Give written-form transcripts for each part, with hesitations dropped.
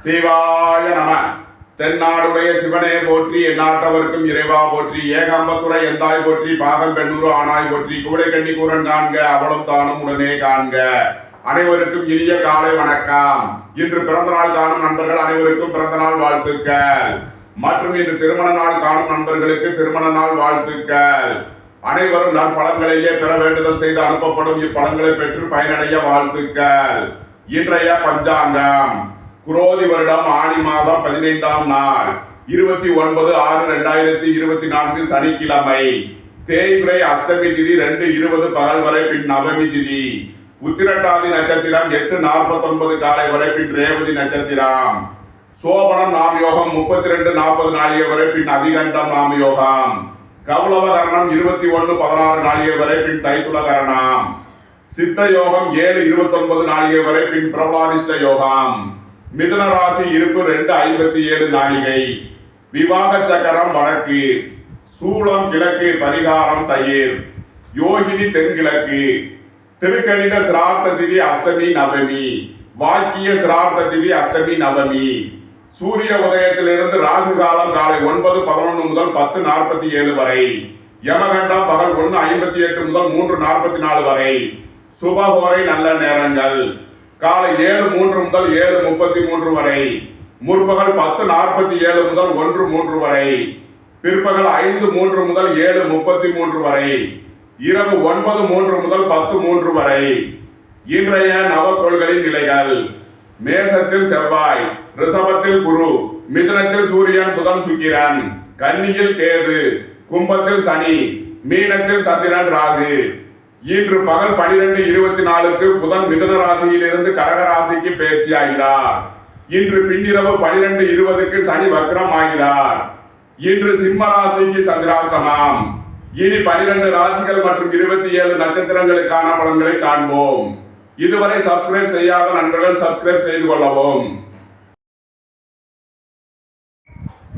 சிவாய நம. தென்னாடுடைய சிவனே போற்றி, எந்நாட்டவர்க்கும் இறைவா போற்றி, ஏகாம்பத்துறை எந்தாய் போற்றி, பாகம் பெண்ணூறு ஆனாய் போற்றி, குவளை கண்ணி கூரன் காண்க, அவளும் தானும் உடனே காண்க. அனைவருக்கும் இனிய காலை வணக்கம். இன்று பிறந்த நாள் காணும் நண்பர்கள் அனைவருக்கும் பிறந்த நாள் வாழ்த்துக்கள். மற்றும் இன்று திருமண நாள் காணும் நண்பர்களுக்கு திருமண நாள் வாழ்த்துக்கள். அனைவரும் நற்பலன்களையே பெற வேண்டுதல் செய்து அனுப்பப்படும் இப்பலன்களை பெற்று பயனடைய வாழ்த்துக்கள். இன்றைய பஞ்சாங்கம் குரோதி வருடம் ஆணி மாதம் 15ஆம் நாள் 29/6/2024 சனிக்கிழமை. தேய்பிரை அஷ்டமி திதி 2:20 பகல் வரை, பின் நவமி திதி. உத்திரட்டாதி நட்சத்திரம் 8:49 காலை வரை, பின் ரேவதி நட்சத்திரம். சோபனம் நாம் யோகம் 32:40 நாளிகை வரை, பின் அதிகண்டம் நாம் யோகம். கௌளவ கரணம் 21:16 நாளிகை வரை, பின் தைத்துள கரணம். சித்த யோகம் 7:29 நாளிகை வரை, பின் பிரபலாதிஷ்ட யோகம். மிதுன ராசி இருப்பு 2:57 நாளிகை. விவாக சக்கரம் வடக்கு, சூளம் கிழக்கு, பரிகாரம் தயிர். யோகினி தென்கிழக்கு. திருக்கணித சிரார்த்த திதி அஷ்டமி நவமி. வாக்கிய சிரார்த்த திதி அஷ்டமி நவமி. சூரிய உதயத்திலிருந்து ராகு காலம் காலை 9:11 முதல் 10:47 வரை. யமகண்டம் பகல் 1:58 முதல் 3:44 வரை. சுபஹோரை நல்ல நேரங்கள் காலை 7:03 முதல் 7:33 வரை. முற்பகல் 10:47 முதல் 1:03 வரை. பிற்பகல் 5:03 முதல் 7:33 வரை. இரவு 9:03 முதல் 10:03 வரை. இன்றைய நவக்கோள்களின் நிலைகள்: மேசத்தில் செவ்வாய், ரிஷபத்தில் குரு, மிதுனத்தில் சூரியன் புதன் சுக்கிரன், கன்னியில் கேது, கும்பத்தில் சனி, மீனத்தில் சந்திரன் ராகு. இன்று பகல் 12:24 புதன் மிதுன ராசியிலிருந்து கடக ராசிக்கு பயிற்சி ஆகிறார். இன்று பின்னிரவு 12:20 சனி வக்ரம் ஆகிறார். இன்று சிம்ம ராசிக்கு சந்திராஷ்டமம். இனி 12 ராசிகள் மற்றும் 27 நட்சத்திரங்களுக்கான பலன்களை காண்போம். இதுவரை சப்ஸ்கிரைப் செய்யாத நண்பர்கள் சப்ஸ்கிரைப் செய்து கொள்ளவும்.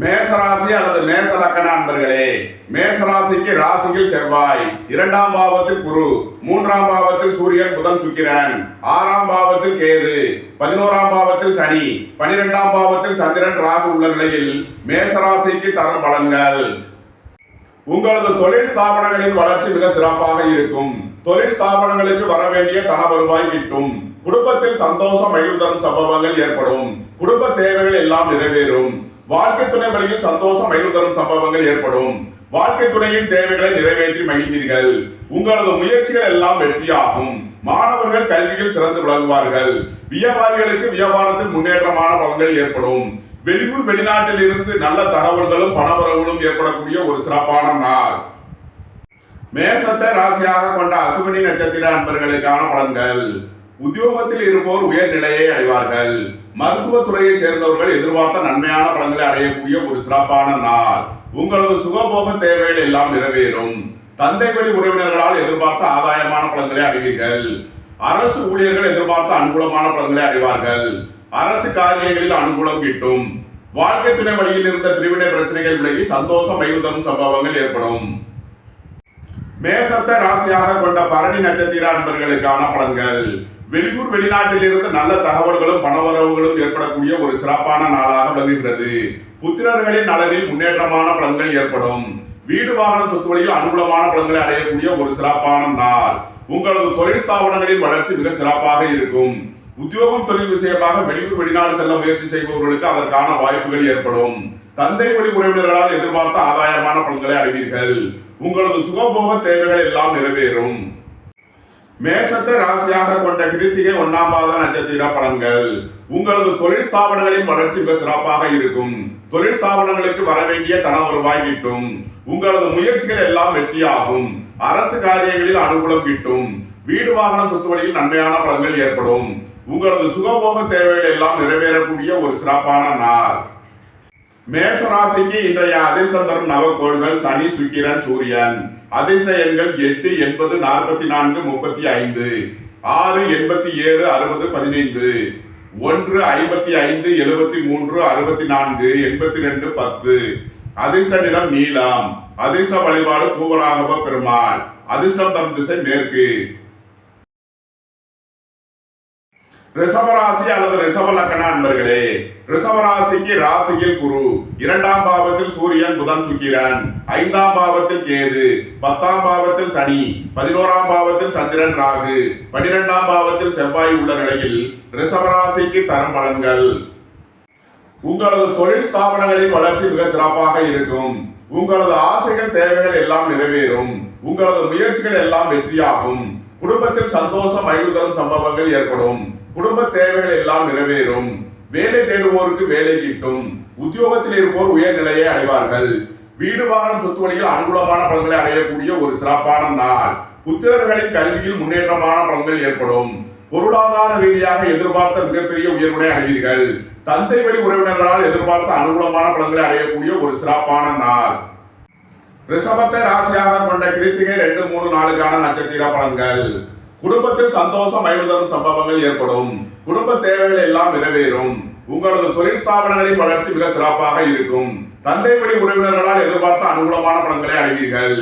மேசராசி அல்லது மேச லக்கண அன்பர்களே, மேசராசிக்கு ராசியில் செவ்வாய், 2ஆம் பாவத்தில் குரு, 3ஆம் பாவத்தில் சூரியன் புதன் சுக்கிரன், 6ஆம் பாவத்தில் கேது, 11ஆம் பாவத்தில் சனி, 12ஆம் பாவத்தில் சந்திரன் ராகு உள்ள நிலையில் மேசராசிக்கு தரும் பலன்கள். உங்களது தொழில் ஸ்தாபனங்களின் வளர்ச்சி மிக சிறப்பாக இருக்கும். தொழில் ஸ்தாபனங்களுக்கு வர வேண்டிய தன வருவாய் கிட்டும். குடும்பத்தில் சந்தோஷம் மகிழ்வு தரும் சம்பவங்கள் ஏற்படும். குடும்ப தேவைகள் எல்லாம் நிறைவேறும். வாழ்க்கை துணை வழியில் சந்தோஷம் மகிழ்வு தரும் சம்பவங்கள் ஏற்படும். வாழ்க்கை துணையின் தேவைகளை நிறைவேற்றி மகிழ்வீர்கள். உங்களது முயற்சிகள் எல்லாம் வெற்றியாகும். மாணவர்கள் கல்வியில் சிறந்து விளங்குவார்கள். வியாபாரிகளுக்கு வியாபாரத்தில் முன்னேற்றமான பலன்கள் ஏற்படும். வெளியூர் வெளிநாட்டில் இருந்து நல்ல தகவல்களும் பணவரவுகளும் ஏற்படக்கூடிய ஒரு சிறப்பான நாள். மேசத்தை ராசியாக கொண்ட அசுவினி நட்சத்திர அன்பர்களுக்கான பலன்கள்: உத்தியோகத்தில் இருப்போர் உயர்நிலையை அடைவார்கள். மருத்துவத்துறையை சேர்ந்தவர்கள் எதிர்பார்த்த நன்மையான பலன்களை அடையக்கூடிய ஒரு சிறப்பான நாள். உங்களது சுகபோக தேவைகள் எல்லாம் நிறைவேறும். தந்தை வழி உறவினர்களால் எதிர்பார்த்த ஆதாயமான பலன்களை அடைவீர்கள். அரசு ஊழியர்கள் எதிர்பார்த்த அனுகூலமான பலன்களை அடைவார்கள். அரசு காரியங்களில் அனுகூலம் கிட்டும். வாழ்க்கை துணை வழியில் இருந்த பிரிவினை பிரச்சனைகள் விலகி சந்தோஷம் மகிழ்வு தரும் சம்பவங்கள் ஏற்படும். மேசத்தை ராசியாக கொண்ட பரணி நட்சத்திர அன்பர்களுக்கான பலன்கள்: வெளியூர் வெளிநாட்டில் இருந்து நல்ல தகவல்களும் பணவரவுகளும் ஏற்படக்கூடிய ஒரு சிறப்பான நாளாக விளங்குகிறது. புத்திரர்களின் நலனில் முன்னேற்றமான பலன்கள் ஏற்படும். வீடு வாகன சொத்து வழியில் அனுகூலமான பலன்களை அடையக்கூடிய ஒரு சிறப்பான நாள். உங்களது தொழில் ஸ்தாபனங்களின் வளர்ச்சி மிக சிறப்பாக இருக்கும். உத்தியோகம் தொழில் விஷயமாக வெளியூர் வெளிநாடு செல்ல முயற்சி செய்பவர்களுக்கு அதற்கான வாய்ப்புகள் ஏற்படும். தந்தை வழி உறவினர்களால் எதிர்பார்த்த ஆதாயமான பலன்களை அடைவீர்கள். உங்களது சுகபோக தேவைகள் எல்லாம் நிறைவேறும். மேசத்தை ராசியாக கொண்ட கிருத்திகை 1ஆம் பாத நட்சத்திர பலன்கள்: உங்களது தொழில் ஸ்தாபனங்களின் வளர்ச்சி மிக சிறப்பாக இருக்கும். தொழில் ஸ்தாபனங்களுக்கு வர வேண்டிய தன வருவாய் கிட்டும். உங்களது முயற்சிகள் எல்லாம் வெற்றியாகும். அரசு காரியங்களில் அனுகூலம் கிட்டும். வீடு வாகன சொத்து வழியில் நன்மையான பலன்கள் ஏற்படும். உங்களது சுகபோக தேவைகள் எல்லாம் நிறைவேறக்கூடிய ஒரு சிறப்பான நாள். மேசராசிக்கு இன்றைய அதிர்ஷ்டம் தரும் நவக்கோள்கள் சனி, சுக்கிரன், சூரியன். அதிர்ஷ்ட எண்கள் 8, 80, 44, 35, 6, 87, 60, 15, 1, 55, 73, 64, 82, 10. அதிர்ஷ்ட நிறம் நீலம். அதிர்ஷ்ட வழிபாடு பூவராகவ பெருமாள். அதிர்ஷ்டம் தரும் திசை மேற்கு. ரிஷபராசி அல்லது ரிஷப லக்ன அன்பர்களே, ரிஷபராசிக்கு ராசியில் குரு, 2ஆம் பாவத்தில் சூரியன் புதன் சுக்கிரன், 5ஆம் பாவத்தில் கேது, 10ஆம் பாவத்தில் சனி, 11ஆம் பாவத்தில் சந்திரன் ராகு, 12ஆம் பாவத்தில் செவ்வாய் உள்ள நிலையில் ரிஷபராசிக்கு தரும் பலன்கள். உங்களது தொழில் ஸ்தாபனங்களின் வளர்ச்சி மிக சிறப்பாக இருக்கும். உங்களது ஆசைகள் தேவைகள் எல்லாம் நிறைவேறும். உங்களது முயற்சிகள் எல்லாம் வெற்றியாகும். குடும்பத்தில் சந்தோஷம் மகிழ்வு தரும் சம்பவங்கள் ஏற்படும். குடும்ப தேவைகள் எல்லாம் நிறைவேறும். வேலை தேடுவோருக்கு வேலை கிட்டும். உத்தியோகத்தில் இருப்போர் உயர்நிலையை அடைவார்கள். வீடு வாகனம் சொத்து வழியில் அனுகூலமான பலன்களை அடையக்கூடிய ஒரு சிறப்பான நாள். புத்திரர்களின் கல்வியில் முன்னேற்றமான பலன்கள் ஏற்படும். பொருளாதார ரீதியாக எதிர்பார்த்த மிகப்பெரிய உயர்வினை அடைவீர்கள். தந்தை வழி உறவினர்களால் எதிர்பார்த்த அனுகூலமான பலன்களை அடையக்கூடிய ஒரு சிறப்பான நாள். ரிஷபத்தை ராசியாக கொண்ட கிருத்திகை 2, 3, 4 நட்சத்திர பலன்கள். குடும்பத்தில் சந்தோஷம் மகிழ்வு தரும் சம்பவங்கள் ஏற்படும். குடும்ப தேவைகள் எல்லாம் நிறைவேறும். உங்களது தொழில் ஸ்தாபனங்களின் வளர்ச்சி மிக சிறப்பாக இருக்கும். தந்தை வழி உறவினர்களால் எதிர்பார்த்த அனுகூலமான பலன்களை அடைவீர்கள்.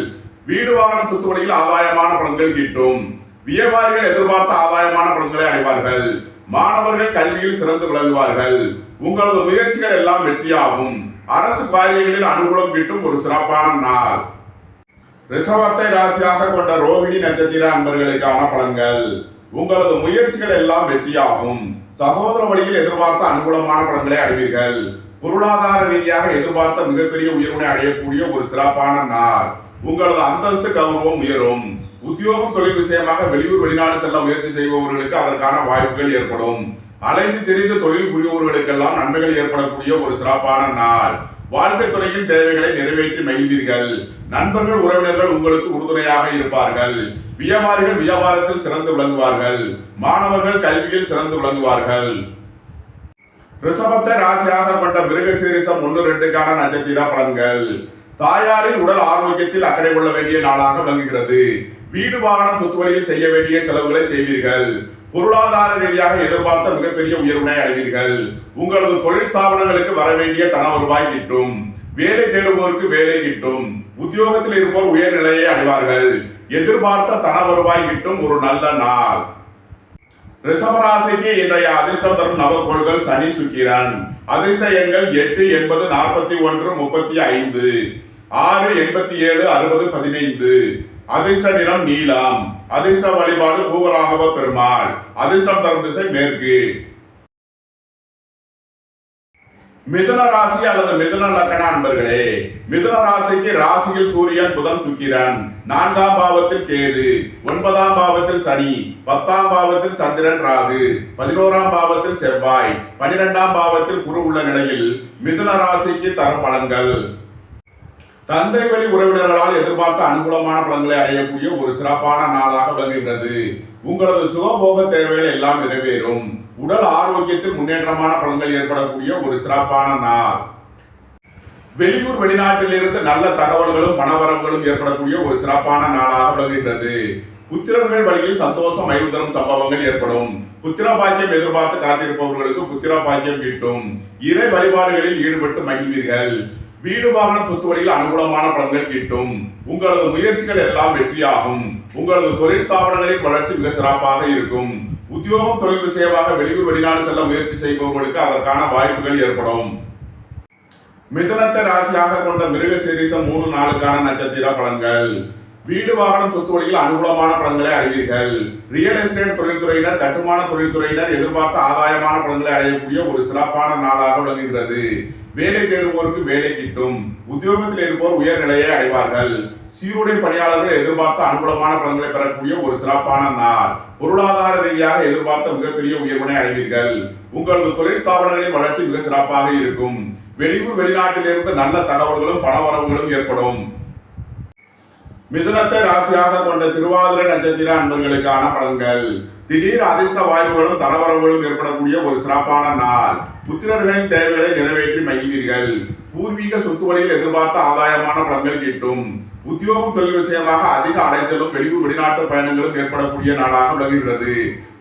வீடு வாகனம் சொத்து வழியில் ஆதாயமான பலன்கள் கிட்டும். வியாபாரிகள் எதிர்பார்த்த ஆதாயமான பலன்களை அடைவார்கள். மாணவர்கள் கல்வியில் சிறந்து விளங்குவார்கள். உங்களது முயற்சிகள் எல்லாம் வெற்றியாகும். அரசு காரியங்களில் அனுகூலம் கிட்டும் ஒரு சிறப்பான நாள். ரிஷபத்தை ராசியாக கொண்ட ரோகிணி நட்சத்திர அன்பர்களுக்கான பலன்கள். உங்களது முயற்சிகள் எல்லாம் வெற்றியாகும். சகோதர வழியில் எதிர்பார்த்த அனுகூலமான பலன்களை அடைவீர்கள். பொருளாதார ரீதியாக எதிர்பார்த்த மிகப்பெரிய உயர்வினை அடையக்கூடிய ஒரு சிறப்பான நாள். உங்களது அந்தஸ்து கௌரவம் உயரும். உத்தியோகம் தொழில் விஷயமாக வெளியூர் வெளிநாடு செல்ல முயற்சி செய்பவர்களுக்கு அதற்கான வாய்ப்புகள் ஏற்படும். அலைந்து தெரிந்து தொழில் புரிபவர்களுக்கெல்லாம் நன்மைகள் ஏற்படக்கூடிய ஒரு சிறப்பான நாள். வாழ்க்கை துணையின் தேவைகளை நிறைவேற்றி மகிழ்வீர்கள். நண்பர்கள் உறவினர்கள் உங்களுக்கு உறுதுணையாக இருப்பார்கள். வியாபாரிகள் வியாபாரத்தில் சிறந்து விளங்குவார்கள். மாணவர்கள் கல்வியில் சிறந்து விளங்குவார்கள். ரிஷபத்தை ராசியாக கொண்ட மிருகசீரிஷம் 1, 2 நட்சத்திர பலன்கள். தாயாரின் உடல் ஆரோக்கியத்தில் அக்கறை கொள்ள வேண்டிய நாளாக விளங்குகிறது. வீடு வாகனம் சொத்து வழியில் செய்ய வேண்டிய செலவுகளை செய்வீர்கள். பொருளாதார ரீதியாக எதிர்பார்த்த மிகப்பெரிய உயர்வினை அடைவீர்கள். உங்களது தொழில் ஸ்தாபனங்களுக்கு வர வேண்டிய தன வருவாய் கிட்டும். வேலை தேடுவோருக்கு வேலை கிட்டும். உத்தியோகத்தில் இருப்போர் உயர்நிலையை அடைவார்கள். எதிர்பார்த்த தன வருவாய் கிட்டும் ஒரு நல்ல நாள். ரிஷபராசிக்கு இன்றைய அதிர்ஷ்டம் தரும் நவக்கோள்கள் சனி சுக்கிரன். அதிர்ஷ்ட எண்கள் 8, 80, 41, 35, 6, 87, 60, 15. அதிர்ஷ்ட நிறம் நீலம். அதிர்ஷ்ட வழிபாடு பூவராகவ பெருமாள். அதிர்ஷ்டம் தரும் திசை மேற்கு. மிதுன ராசி அல்லது மிதுன லக்ன அன்பர்களே, மிதுன ராசிக்கு ராசியில் சூரியன் புதன் சுக்கிரன், 4ஆம் பாவத்தில் கேது, 9ஆம் பாவத்தில் சனி, 10ஆம் பாவத்தில் சந்திரன் ராகு, 11ஆம் பாவத்தில் செவ்வாய், 12ஆம் பாவத்தில் குரு உள்ள நிலையில் மிதுன ராசிக்கு தரும் பலன்கள். தந்தை வழி உறவினர்களால் எதிர்பார்த்த அனுகூலமான பலன்களை அடையக்கூடிய ஒரு சிறப்பான நாளாக விளங்குகிறது. உங்களது சுகபோக தேவைகள் எல்லாம் நிறைவேறும். உடல் ஆரோக்கியத்தில் முன்னேற்றமான பலன்கள் ஏற்படக்கூடிய ஒரு சிறப்பான நாள். வெளியூர் வெளிநாட்டில் இருந்து நல்ல தகவல்களும் பணவரவுகளும் ஏற்படக்கூடிய ஒரு சிறப்பான நாளாக விளங்குகிறது. புத்திரர்கள் வழியில் சந்தோஷம் மகிழ்வு தரும் சம்பவங்கள் ஏற்படும். புத்திர பாக்கியம் எதிர்பார்த்து காத்திருப்பவர்களுக்கு புத்திர பாக்கியம் கிட்டும். இறை வழிபாடுகளில் ஈடுபட்டு மகிழ்வீர்கள். வீடு வாகனம் சொத்து வழியில் அனுகூலமான பலன்கள் கிட்டும். உங்களது முயற்சிகள் எல்லாம் வெற்றியாகும். உங்களது தொழில் ஸ்தாபனங்களின் வளர்ச்சி மிக சிறப்பாக இருக்கும். உத்தியோகம் தொழில் விஷயமாக வெளியூர் வெளிநாடு செல்ல முயற்சி செய்பவர்களுக்கு அதற்கான வாய்ப்புகள் ஏற்படும். மிதுனத்தை ராசியாக கொண்ட மிருகசீரிஷம் 3, 4 நட்சத்திர பலன்கள். வீடு வாகனம் சொத்து வழியில் அனுகூலமான பலன்களை அடைவீர்கள். ரியல் எஸ்டேட் தொழில்துறையினர் கட்டுமான தொழில்துறையினர் எதிர்பார்த்த ஆதாயமான பலன்களை அடையக்கூடிய ஒரு சிறப்பான நாளாக விளங்குகிறது. வேலை தேடுவோருக்கு வேலை கிட்டும். உத்தியோகத்தில் இருப்போர் உயர்நிலையை அடைவார்கள். சீருடை பணியாளர்கள் எதிர்பார்த்த அனுகூலமான பலன்களை பெறக்கூடிய ஒரு சிறப்பான நாள். பொருளாதார ரீதியாக எதிர்பார்த்த மிகப்பெரிய உயர்வினை அடைவீர்கள். உங்களது தொழில் ஸ்தாபனங்களின் வளர்ச்சி மிக சிறப்பாக இருக்கும். வெளியூர் வெளிநாட்டிலிருந்து நல்ல தகவல்களும் பணவரவுகளும் ஏற்படும். மிதுனத்தை ராசியாக கொண்ட திருவாதிரை நட்சத்திர அன்பர்களுக்கான பலன்கள். திடீர் அதிர்ஷ்ட வாய்ப்புகளும் தனவரவுகளும் ஏற்படக்கூடிய ஒரு சிறப்பான நாள். புத்திரர்களின் தேவைகளை நிறைவேற்றி மகிழ்வீர்கள். பூர்வீக சொத்து வழியில் எதிர்பார்த்த ஆதாயமான பலன்கள் கிட்டும். உத்தியோகம் தொழில் விஷயமாக அதிக அலைச்சலும் வெளியூர் வெளிநாட்டு பயணங்களும் ஏற்படக்கூடிய நாளாக விளங்குகிறது.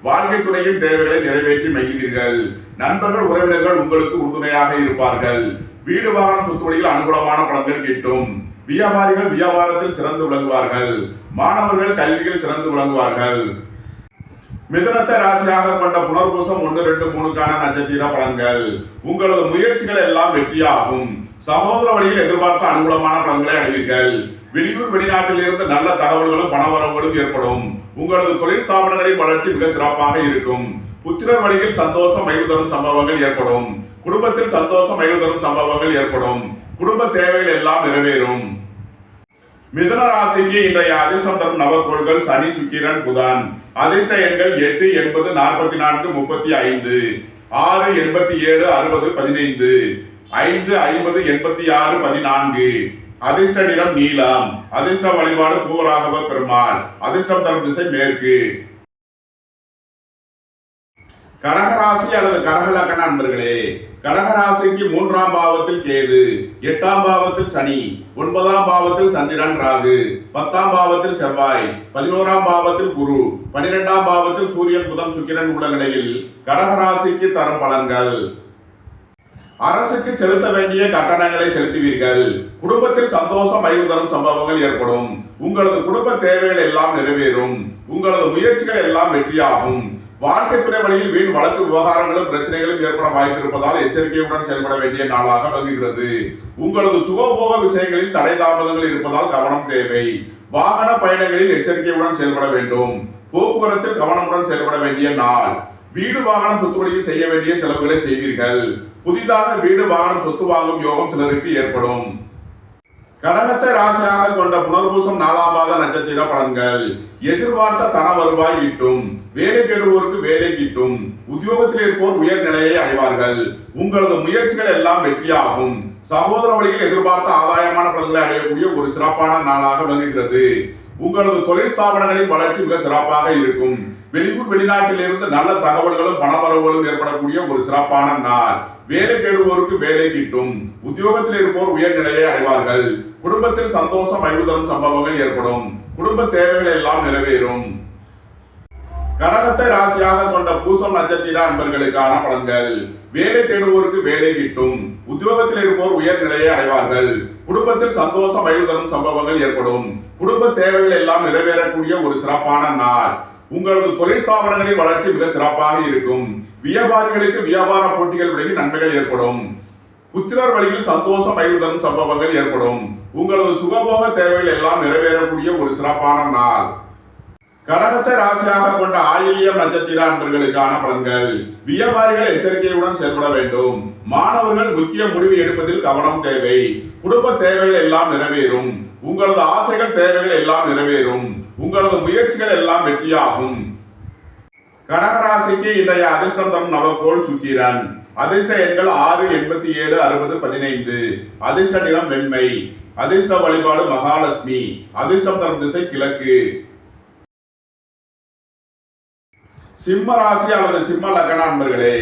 வாழ்க்கை துணையின் தேவைகளை நிறைவேற்றி மகிழ்வீர்கள். நண்பர்கள் உறவினர்கள் உங்களுக்கு உறுதுணையாக இருப்பார்கள். வீடு வாகனம் சொத்து வழியில் அனுகூலமான பலன்கள் கிட்டும். வியாபாரிகள் வியாபாரத்தில் சிறந்து விளங்குவார்கள். மாணவர்கள் கல்வியில் சிறந்து விளங்குவார்கள். மிதுனத்தை ராசியாக கொண்ட புனர்பூசம் 1, 2, 3க்கான நட்சத்திர பலன்கள். உங்களது முயற்சிகள் எல்லாம் வெற்றியாகும். சகோதர வழியில் எதிர்பார்த்த அனுகூலமான பலன்களை அடைவீர்கள். வெளியூர் வெளிநாட்டில் இருந்து நல்ல தகவல்களும் பணவரவுகளும் ஏற்படும். உங்களது தொழில் ஸ்தாபனங்களின் வளர்ச்சி மிக சிறப்பாக இருக்கும். புத்திரர் வழியில் சந்தோஷம் மகிழ்வு தரும் சம்பவங்கள் ஏற்படும். குடும்பத்தில் சந்தோஷம் மகிழ்வு தரும் சம்பவங்கள் ஏற்படும். குடும்ப தேவைகள் எல்லாம் நிறைவேறும். மிதுன ராசிக்கு இன்றைய அதிர்ஷ்டம் தரும் நவக்கோள்கள் சனி, சுக்கிரன், புதன். அதிர்ஷ்ட எண்கள் 8, 80, 44, 35, 6, 87, 60, 15, 5, 50, 86, 14. அதிர்ஷ்ட நிறம் நீலம். அதிர்ஷ்ட வழிபாடு பூராகவ பெருமாள். அதிர்ஷ்டம் தரும் திசை மேற்கு. கடகராசி அல்லது கடகலக்கண அன்பர்களே, கடகராசிக்கு 3ஆம் பாவத்தில் கேது, 8ஆம் பாவத்தில் சனி, 9ஆம் பாவத்தில் சந்திரன், ராகு, 10ஆம் பாவத்தில் செவ்வாய், 11ஆம் பாவத்தில் குரு, 12ஆம் பாவத்தில் சூரியன், புதன், சுக்கிரன் உள்ள நிலையில் கடகராசிக்கு தரும் பலன்கள். அரசுக்கு செலுத்த வேண்டிய கட்டணங்களை செலுத்துவீர்கள். குடும்பத்தில் சந்தோஷம் மகிழ்வு தரும் சம்பவங்கள் ஏற்படும். உங்களது குடும்ப தேவைகள் எல்லாம் நிறைவேறும். உங்களது முயற்சிகள் எல்லாம் வெற்றியாகும். வாழ்க்கை துணை வழியில் வீண் வழக்கு விவகாரங்களும் பிரச்சனைகளும் ஏற்பட வாய்ப்பு இருப்பதால் எச்சரிக்கையுடன் செயல்பட வேண்டிய நாளாக விளங்குகிறது. உங்களது சுகபோக விஷயங்களில் தடை தாமதங்கள் இருப்பதால் கவனம் தேவை. வாகன பயணங்களில் எச்சரிக்கையுடன் செயல்பட வேண்டும். போக்குவரத்தில் கவனமுடன் செயல்பட வேண்டிய நாள். வீடு வாகனம் சொத்து வழியில் செய்ய வேண்டிய செலவுகளை செய்வீர்கள். புதிதாக வீடு வாகனம் சொத்து வாங்கும் யோகம் சிலருக்கு ஏற்படும். கடகத்தை ராசியாக கொண்ட புனர்பூசம் 4ஆம் பாத நட்சத்திர பலன்கள். எதிர்பார்த்த தன வருவாய் ஈட்டும். வேலை தேடுவோருக்கு வேலை கிட்டும். உத்தியோகத்தில் இருப்போர் உயர் நிலையை அடைவார்கள். உங்களது முயற்சிகள் எல்லாம் வெற்றியாகும். சகோதர வழியில் எதிர்பார்த்த ஆதாயமான பலன்களை அடையக்கூடிய ஒரு சிறப்பான நாளாக விளங்குகிறது. உங்களது தொழில் ஸ்தாபனங்களின் வளர்ச்சி மிக சிறப்பாக இருக்கும். வெளியூர் வெளிநாட்டில் இருந்து நல்ல தகவல்களும் பணவரவுகளும் ஏற்படக்கூடிய ஒரு சிறப்பான நாள். வேலை தேடுவோருக்கு வேலை கிட்டும். உத்தியோகத்தில் இருப்போர் உயர் நிலையை அடைவார்கள். குடும்பத்தில் சந்தோஷம் மகிழ்வு தரும் சம்பவங்கள் ஏற்படும். குடும்ப தேவைகள் எல்லாம் நிறைவேறும். கடகத்தை ராசியாக கொண்ட பூசம் நட்சத்திர அன்பர்களுக்கான பலன்கள். வேலை தேடுவோருக்கு வேலை கிட்டும். உத்தியோகத்தில் இருப்போர் உயர் நிலையை அடைவார்கள். குடும்பத்தில் சந்தோஷம் மகிழ்வு தரும் சம்பவங்கள் ஏற்படும். குடும்ப தேவைகள் எல்லாம் நிறைவேறக்கூடிய ஒரு சிறப்பான நாள். உங்களது தொழில் ஸ்தாபனங்களின் வளர்ச்சி மிக சிறப்பாக இருக்கும். வியாபாரிகளுக்கு வியாபார போட்டிகள் விலகி நன்மைகள் ஏற்படும். புத்திரர் வழியில் சந்தோஷம் மகிழ்வு தரும் சம்பவங்கள் ஏற்படும். உங்களது சுகபோக தேவைகள் எல்லாம் நிறைவேறக்கூடிய ஒரு சிறப்பான நாள். கடகத்தை ராசியாக கொண்ட ஆயில்யம் நட்சத்திர அன்பர்களுக்கான பலன்கள். வியாபாரிகள் எச்சரிக்கையுடன் செயல்பட வேண்டும். மாணவர்கள் முக்கிய முடிவு எடுப்பதில் கவனம் தேவை. குடும்ப தேவைகள் எல்லாம் நிறைவேறும். உங்களது ஆசைகள் தேவைகள் எல்லாம் நிறைவேறும். உங்களது முயற்சிகள் எல்லாம் வெற்றியாகும். கடகராசிக்கு இன்றைய அதிர்ஷ்டம் தரும் நவக்கோள் சுக்கிரன். அதிர்ஷ்ட எண்கள் 6, 87, 60, 15. அதிர்ஷ்ட நிறம் வெண்மை. அதிர்ஷ்ட வழிபாடு மகாலட்சுமி. அதிர்ஷ்டம் தரும் திசை கிழக்கு. சிம்ம ராசி அல்லது சிம்ம லக்ன அன்பர்களே,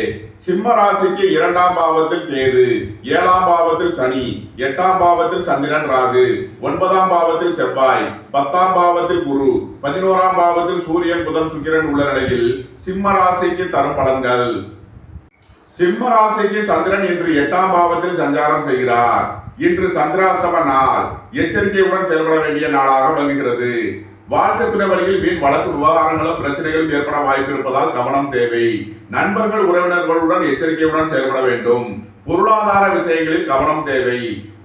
சிம்ம ராசிக்கு 2ஆம் பாவத்தில் கேது, 7ஆம் பாவத்தில் சனி, 8ஆம் பாவத்தில் சந்திரன், ராகு, 9ஆம் பாவத்தில் செவ்வாய், 10ஆம் பாவத்தில் குரு, 11ஆம் பாவத்தில் சூரியன், புதன், சுக்கிரன் உள்ள நிலையில் சிம்ம ராசிக்கு தரும் பலன்கள். சிம்ம ராசிக்கு சந்திரன் இன்று 8ஆம் பாவத்தில் சஞ்சாரம் செய்கிறார். இன்று சந்திராஷ்டம நாள். எச்சரிக்கையுடன் செயல்பட வேண்டிய நாளாக விளங்குகிறது. வாழ்க்கை துணை வழியில் வீண் வழக்கு விவகாரங்களும் பிரச்சனைகளும் ஏற்பட வாய்ப்பு இருப்பதால் கவனம் தேவை. நண்பர்கள் உறவினர்களுடன் எச்சரிக்கையுடன் செயல்பட வேண்டும். பொருளாதார விஷயங்களில் கவனம் தேவை.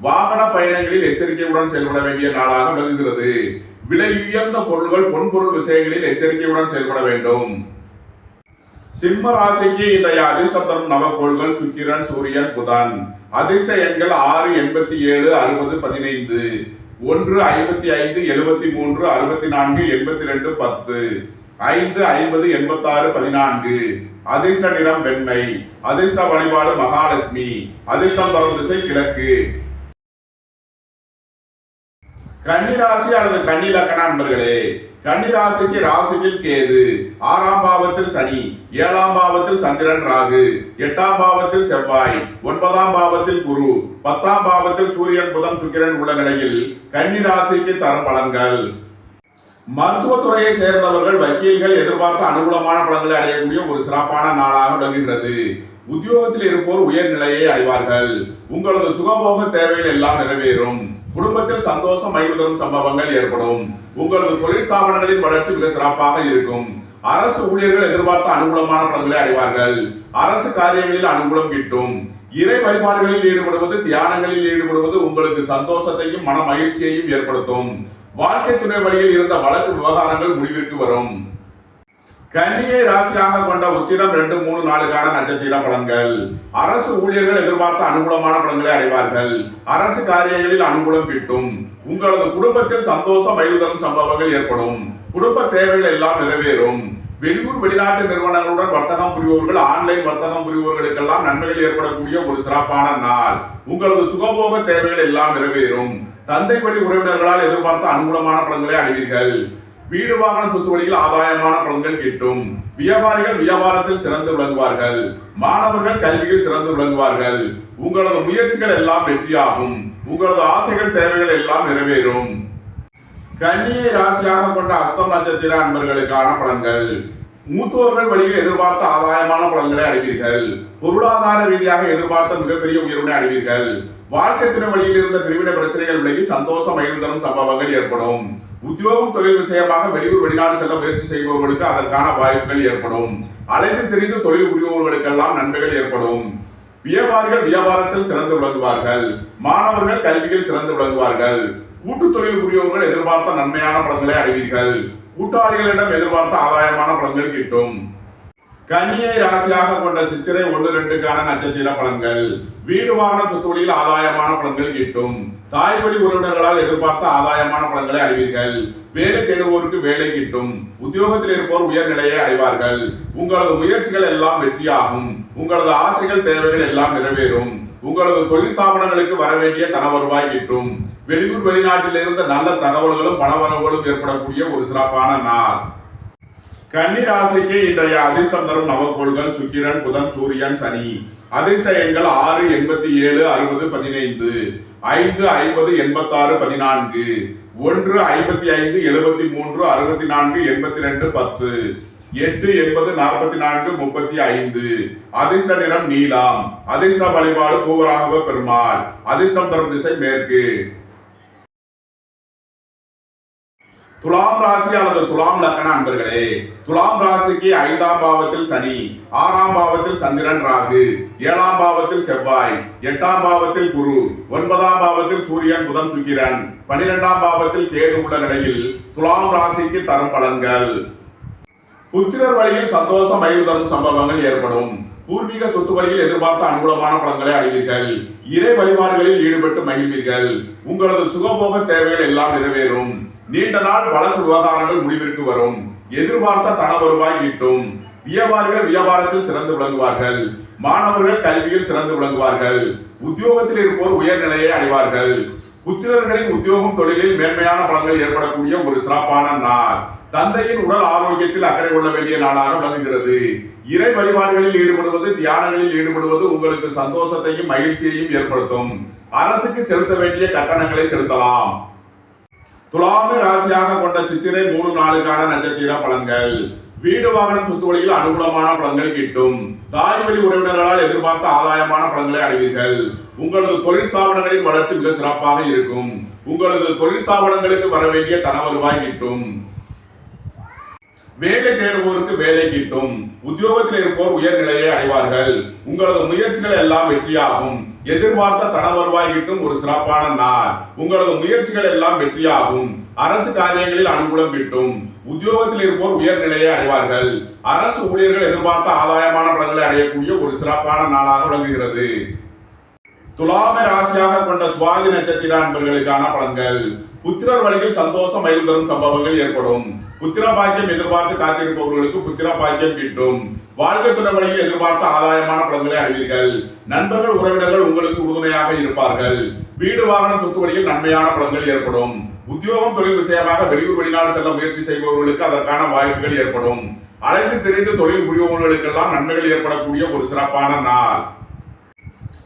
வாகன பயணங்களில் எச்சரிக்கையுடன் செயல்பட வேண்டிய நாளாக விளங்குகிறது. விலை உயர்ந்த பொருட்கள் பொன்பொருள் விஷயங்களில் எச்சரிக்கையுடன் செயல்பட வேண்டும். சிம்ம ராசிக்கு இன்றைய அதிர்ஷ்டம் தரும் நவக்கோள்கள் சுக்கிரன், சூரியன், புதன். அதிர்ஷ்ட எண்கள் 6, 87, 60, 15, 1, 55, 73, 64, 82, 10, 5, 50, 86, 14. அதிர்ஷ்ட நிறம் வெண்மை. அதிர்ஷ்ட வழிபாடு மகாலட்சுமி. அதிர்ஷ்டம் தரும் திசை கிழக்கு. கன்னிராசி அல்லது கன்னி லக்ன அன்பர்களே, கன்னிராசிக்கு ராசியில் கேது, 6ஆம் பாவத்தில் சனி, 7ஆம் பாவத்தில் சந்திரன், ராகு, 8ஆம் பாவத்தில் செவ்வாய், 9ஆம் பாவத்தில் குரு, 10ஆம் பாவத்தில் சூரியன், புதன், சுக்கிரன் உள்ள நிலையில் கன்னிராசிக்கு தரும் பலன்கள். மருத்துவத்துறையை சேர்ந்தவர்கள் வக்கீல்கள் எதிர்பார்த்த அனுகூலமான பலன்களை அடையக்கூடிய ஒரு சிறப்பான நாளாக விளங்குகிறது. உத்தியோகத்தில் இருப்போர் உயர் நிலையை அடைவார்கள். உங்களது சுகபோக தேவைகள் எல்லாம் நிறைவேறும். குடும்பத்தில் சந்தோஷம் மகிழ்வு தரும் சம்பவங்கள் ஏற்படும். உங்களது தொழில் ஸ்தாபனங்களின் வளர்ச்சி மிக சிறப்பாக இருக்கும். அரசு ஊழியர்கள் எதிர்பார்த்த அனுகூலமான பலன்களை அடைவார்கள். அரசு காரியங்களில் அனுகூலம் கிட்டும். இறை வழிபாடுகளில் ஈடுபடுவது, தியானங்களில் ஈடுபடுவது உங்களுக்கு சந்தோஷத்தையும் மன மகிழ்ச்சியையும் ஏற்படுத்தும். வாழ்க்கை துணை வழியில் இருந்த வழக்கு விவகாரங்கள் முடிவிற்கு வரும். கன்னியை ராசியாக கொண்ட உத்திரம் 2, 3, 4 நட்சத்திர பலன்கள். அரசு ஊழியர்கள் எதிர்பார்த்த அனுகூலமான பலன்களை அடைவார்கள். அரசு காரியங்களில் அனுகூலம் கிட்டும். உங்களது குடும்பத்தில் சந்தோஷம் மகிழ்தரும் சம்பவங்கள் ஏற்படும். குடும்ப தேவைகள் எல்லாம் நிறைவேறும். வெளியூர் வெளிநாட்டு நிறுவனங்களுடன் வர்த்தகம் புரிபவர்கள், ஆன்லைன் வர்த்தகம் புரிபவர்களுக்கெல்லாம் நன்மைகள் ஏற்படக்கூடிய ஒரு சிறப்பான நாள். உங்களது சுகபோக தேவைகள் எல்லாம் நிறைவேறும். தந்தை வழி உறவினர்களால் எதிர்பார்த்த அனுகூலமான பலன்களை அடைவீர்கள். வீடு வாகன சொத்து வழியில் ஆதாயமான பலன்கள் கிட்டும். வியாபாரிகள் வியாபாரத்தில் சிறந்து விளங்குவார்கள். மாணவர்கள் கல்வியில் சிறந்து விளங்குவார்கள். உங்களது முயற்சிகள் எல்லாம் வெற்றியாகும். உங்களது ஆசைகள் தேவைகள் எல்லாம் நிறைவேறும். கன்னியை ராசியாக கொண்ட அஸ்தம் நட்சத்திர அன்பர்களுக்கான பலன்கள். மூத்தோர்கள் வழியில் எதிர்பார்த்த ஆதாயமான பலன்களை அடைவீர்கள். பொருளாதார ரீதியாக எதிர்பார்த்த மிகப்பெரிய உயர்வினை அடைவீர்கள். வாழ்க்கை துணை வழியில் இருந்த பிரிவினை பிரச்சனைகள் விலகி சந்தோஷம் மகிழ்தரும் சம்பவங்கள் ஏற்படும். உத்தியோகம் தொழில் விஷயமாக வெளியூர் வெளிநாடு செல்ல முயற்சி செய்பவர்களுக்கு அதற்கான வாய்ப்புகள் ஏற்படும். அலைந்து திரிந்து தொழில் புரிபவர்களுக்கெல்லாம் நன்மைகள் ஏற்படும். வியாபாரிகள் வியாபாரத்தில் சிறந்து விளங்குவார்கள். மாணவர்கள் கல்வியில் சிறந்து விளங்குவார்கள். கூட்டு தொழில் புரிபவர்கள் எதிர்பார்த்த நன்மையான பலன்களை அடைவீர்கள். கூட்டாளிகளிடம் எதிர்பார்த்த ஆதாயமான பலன்கள் கிட்டும். கன்னியை ராசியாக கொண்ட சித்திரை 1, 2 நட்சத்திர பலன்கள். வீடு வாகன சொத்து வழியில் ஆதாயமான பலன்கள் கிட்டும். தாய் வழி உறவினர்களால் எதிர்பார்த்த ஆதாயமான பலன்களை அடைவீர்கள். வேலை தேடுவோருக்கு வேலை கிட்டும். உத்தியோகத்தில் இருப்போர் உயர்நிலையை அடைவார்கள். உங்களது முயற்சிகள் எல்லாம் வெற்றியாகும். உங்களது ஆசைகள் தேவைகள் எல்லாம் நிறைவேறும். உங்களது தொழில் ஸ்தாபனங்களுக்கு வர வேண்டிய தன வருவாய் கிட்டும். வெளியூர் வெளிநாட்டில் இருந்த நல்ல தகவல்களும் பணவரவுகளும் ஏற்படக்கூடிய ஒரு சிறப்பான நாள். கன்னி ராசிக்கு இன்றைய அதிர்ஷ்டம் தரும் நவக்கோள்கள் சுக்கிரன், புதன், சூரியன், சனி. அதிர்ஷ்ட எண்கள் 6, 87, 60, 15, 5, 50, 86, 14, 1, 55, 73, 64, 82, 10, 8, 80, 44, 35. அதிர்ஷ்ட நிறம் நீலம். அதிர்ஷ்ட வழிபாடு பூவராகவ பெருமாள். அதிர்ஷ்டம் தரும் திசை மேற்கு. துலாம் ராசி அல்லது துலாம் லக்கண அன்பர்களே, துலாம் ராசிக்கு 5ஆம் பாவத்தில் சனி, 6ஆம் பாவத்தில் சந்திரன், ராகு, 7ஆம் பாவத்தில் செவ்வாய், 8ஆம் பாவத்தில் குரு, 9ஆம் பாவத்தில் சூரியன், புதன், சுக்கிரன், 12ஆம் பாவத்தில் கேது உள்ள நிலையில் துலாம் ராசிக்கு தரும் பலன்கள். புத்திரர் வழியில் சந்தோஷம் மகிழ்வு தரும் சம்பவங்கள் ஏற்படும். பூர்வீக சொத்து வழியில் எதிர்பார்த்த அனுகூலமான பலன்களை அடைவீர்கள். இறை வழிபாடுகளில் ஈடுபட்டு மகிழ்வீர்கள். உங்களது சுகபோக தேவைகள் எல்லாம் நிறைவேறும். நீண்ட நாள் வழக்கு விவகாரங்கள் முடிவிற்கு வரும். எதிர்பார்த்த தன வருவாய் கிட்டும். வியாபாரிகள் வியாபாரத்தில் சிறந்து விளங்குவார்கள். மாணவர்கள் கல்வியில் சிறந்து விளங்குவார்கள். உத்தியோகத்தில் இருப்போர் உயர்நிலையை அடைவார்கள். புத்திரர்களின் உத்தியோகம் தொழிலில் மேன்மையான பலன்கள் ஏற்படக்கூடிய ஒரு சிறப்பான நாள். தந்தையின் உடல் ஆரோக்கியத்தில் அக்கறை கொள்ள வேண்டிய நாளாக விளங்குகிறது. இறை வழிபாடுகளில் ஈடுபடுவது, தியானங்களில் ஈடுபடுவது உங்களுக்கு சந்தோஷத்தையும் மகிழ்ச்சியையும் ஏற்படுத்தும். அரசுக்கு செலுத்த வேண்டிய கட்டணங்களை செலுத்தலாம். துலாமி ராசியாக கொண்ட சித்திரை 3, 4 நட்சத்திர பலன்கள். வீடு வாகனம் சொத்து வழியில் அனுகூலமான பலன்கள் கிட்டும். தாய் வழி உறவினர்களால் எதிர்பார்த்த ஆதாயமான பலன்களை அடைவீர்கள். உங்களது தொழில் ஸ்தாபனங்களின் வளர்ச்சி மிக சிறப்பாக இருக்கும். உங்களது தொழில் ஸ்தாபனங்களுக்கு வர வேண்டிய தன வருவாய் கிட்டும். வேலை தேடுவோருக்கு வேலை கிட்டும். உத்தியோகத்தில் இருப்போர் உயர்நிலையை அடைவார்கள். உங்களது முயற்சிகள் எல்லாம் வெற்றியாகும். எதிர்பார்த்த தன வருவாய் கிட்டும் ஒரு சிறப்பான நாள். உங்களது முயற்சிகள் எல்லாம் வெற்றியாகும். அரசு காரியங்களில் அனுகூலம் கிட்டும். உத்தியோகத்தில் இருப்போர் உயர்நிலையை அடைவார்கள். அரசு ஊழியர்கள் எதிர்பார்த்த ஆதாயமான பலன்களை அடையக்கூடிய ஒரு சிறப்பான நாளாக விளங்குகிறது. துலாமை ராசியாக கொண்ட சுவாதி நட்சத்திர அன்பர்களுக்கான பலன்கள். புத்திரர் வழியில் சந்தோஷம் மகிழ்வு தரும் சம்பவங்கள் ஏற்படும். புத்திர பாக்கியம் எதிர்பார்த்து காத்திருப்பவர்களுக்கு புத்திர பாக்கியம் கிட்டும். வாழ்க்கை துணை வழியில் எதிர்பார்த்த ஆதாயமான பலன்களை அடைவீர்கள். நண்பர்கள் உறவினர்கள் உங்களுக்கு உறுதுணையாக இருப்பார்கள். வீடு வாகனம் சொத்து வழியில் நன்மையான பலன்கள் ஏற்படும். உத்தியோகம் தொழில் விஷயமாக வெளியூர் வெளிநாடு செல்ல முயற்சி செய்பவர்களுக்கு அதற்கான வாய்ப்புகள் ஏற்படும். அலைந்து திரிந்து தொழில் புரிபவர்களுக்கெல்லாம் நன்மைகள் ஏற்படக்கூடிய ஒரு சிறப்பான நாள்.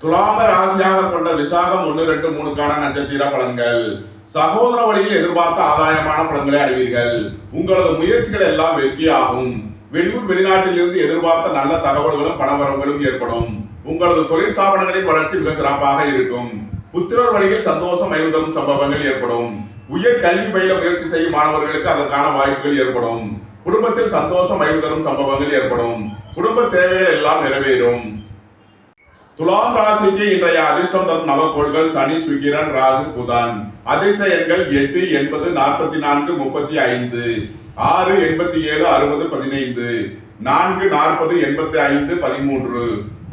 துலாம ராசியாக கொண்ட விசாகம் 1, 2, 3 நட்சத்திர பலன்கள். சகோதர வழியில் எதிர்பார்த்த ஆதாயமான பலன்களை அடைவீர்கள். உங்களது முயற்சிகள் எல்லாம் வெற்றியாகும். வெளியூர் வெளிநாட்டில் இருந்து எதிர்பார்த்த நல்ல தகவல்களும் பணவரவுகளும் ஏற்படும். உங்களது தொழில் ஸ்தாபனங்களின் வளர்ச்சி மிக சிறப்பாக இருக்கும். புத்திரர் வழியில் சந்தோஷம் மகிழ்வு தரும் சம்பவங்கள் ஏற்படும். உயர் கல்வி பயில முயற்சி செய்யும் மாணவர்களுக்கு அதற்கான வாய்ப்புகள் ஏற்படும். குடும்பத்தில் சந்தோஷம் மகிழ்வு தரும் சம்பவங்கள் ஏற்படும். குடும்ப தேவைகள் எல்லாம் நிறைவேறும். துலாம் ராசிக்கு இன்றைய அதிர்ஷ்டம் தரும் நவக்கோள்கள் சனி, சுக்கிரன், ராகு, புதன். அதிர்ஷ்ட எண்கள் 8, 80, 44, 35, 6, 87, 60, 15, 4, 40, 85, 13.